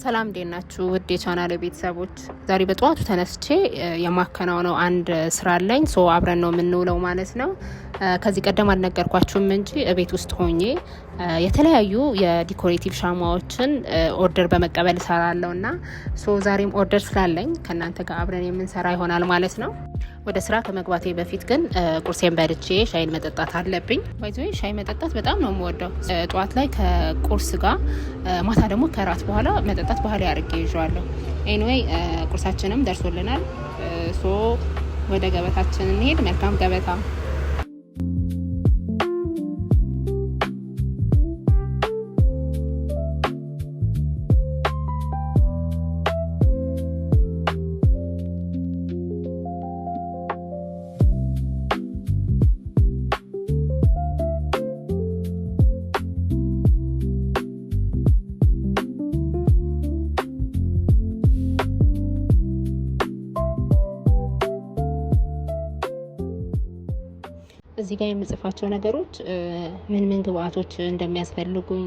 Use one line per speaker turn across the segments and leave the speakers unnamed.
ሰላም እንዴት ናችሁ? ውድ የቻናሌ ቤተሰቦች፣ ዛሬ በጠዋቱ ተነስቼ የማከናውነው አንድ ስራ አለኝ። አብረን ነው የምንውለው ማለት ነው። ከዚህ ቀደም አልነገርኳችሁም እንጂ ቤት ውስጥ ሆኜ የተለያዩ የዲኮሬቲቭ ሻማዎችን ኦርደር በመቀበል እሰራለሁ እና ዛሬም ኦርደር ስላለኝ ከእናንተ ጋር አብረን የምንሰራ ይሆናል ማለት ነው። ወደ ስራ ከመግባቴ በፊት ግን ቁርሴን በልቼ ሻይን መጠጣት አለብኝ። ባይዘዌ ሻይ መጠጣት በጣም ነው የምወደው። ጠዋት ላይ ከቁርስ ጋር፣ ማታ ደግሞ ከራት በኋላ መጠጣት ባህል ያድርጌ ይዤዋለሁ። ኤኒዌይ ቁርሳችንም ደርሶልናል። ወደ ገበታችን እንሄድ። መልካም ገበታ። እዚህ ጋር የምጽፋቸው ነገሮች ምን ግብአቶች እንደሚያስፈልጉኝ፣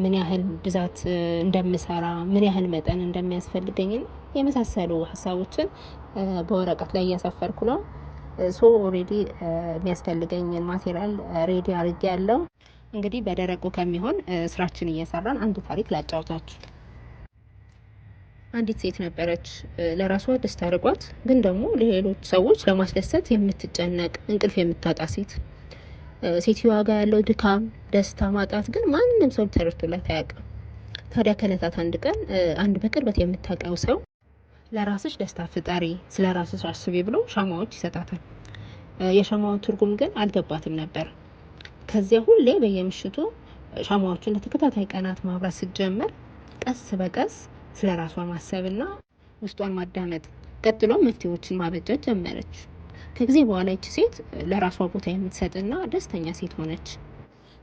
ምን ያህል ብዛት እንደምሰራ፣ ምን ያህል መጠን እንደሚያስፈልገኝ የመሳሰሉ ሀሳቦችን በወረቀት ላይ እያሰፈርኩ ነው። ኦልሬዲ የሚያስፈልገኝን ማቴሪያል ሬዲ አድርጌ ያለው። እንግዲህ በደረቁ ከሚሆን ስራችን እየሰራን አንድ ታሪክ ላጫውታችሁ። አንዲት ሴት ነበረች። ለራሷ ደስታ አድርጓት ግን ደግሞ ለሌሎች ሰዎች ለማስደሰት የምትጨነቅ እንቅልፍ የምታጣ ሴት። ሴትዮዋ ጋር ያለው ድካም፣ ደስታ ማጣት ግን ማንም ሰው ተረድቶላት አያውቅም። ታዲያ ከዕለታት አንድ ቀን አንድ በቅርበት የምታውቀው ሰው ለራስሽ ደስታ ፍጠሪ፣ ስለ ራስሽ አስቢ ብሎ ሻማዎች ይሰጣታል። የሻማው ትርጉም ግን አልገባትም ነበር። ከዚያ ሁሌ በየምሽቱ ሻማዎቹን ለተከታታይ ቀናት ማብራት ስትጀምር ቀስ በቀስ ስለ ራሷ ማሰብና ውስጧን ማዳመጥ፣ ቀጥሎ መፍትሄዎችን ማበጀት ጀመረች። ከጊዜ በኋላ ይቺ ሴት ለራሷ ቦታ የምትሰጥና ደስተኛ ሴት ሆነች።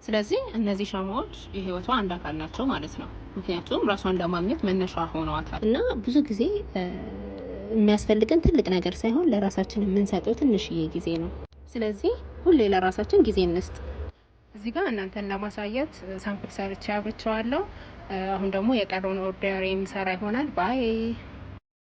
ስለዚህ እነዚህ ሻማዎች የህይወቷ አንድ አካል ናቸው ማለት ነው። ምክንያቱም ራሷን ለማግኘት መነሻ ሆነዋታል። እና ብዙ ጊዜ የሚያስፈልገን ትልቅ ነገር ሳይሆን ለራሳችን የምንሰጠው ትንሽዬ ጊዜ ነው። ስለዚህ ሁሌ ለራሳችን ጊዜ እንስጥ። እዚህ ጋር እናንተን ለማሳየት ሳምፕል ሰርቼ አብርቼዋለሁ። አሁን ደግሞ የቀረውን ኦርደር የሚሰራ ይሆናል። ባይ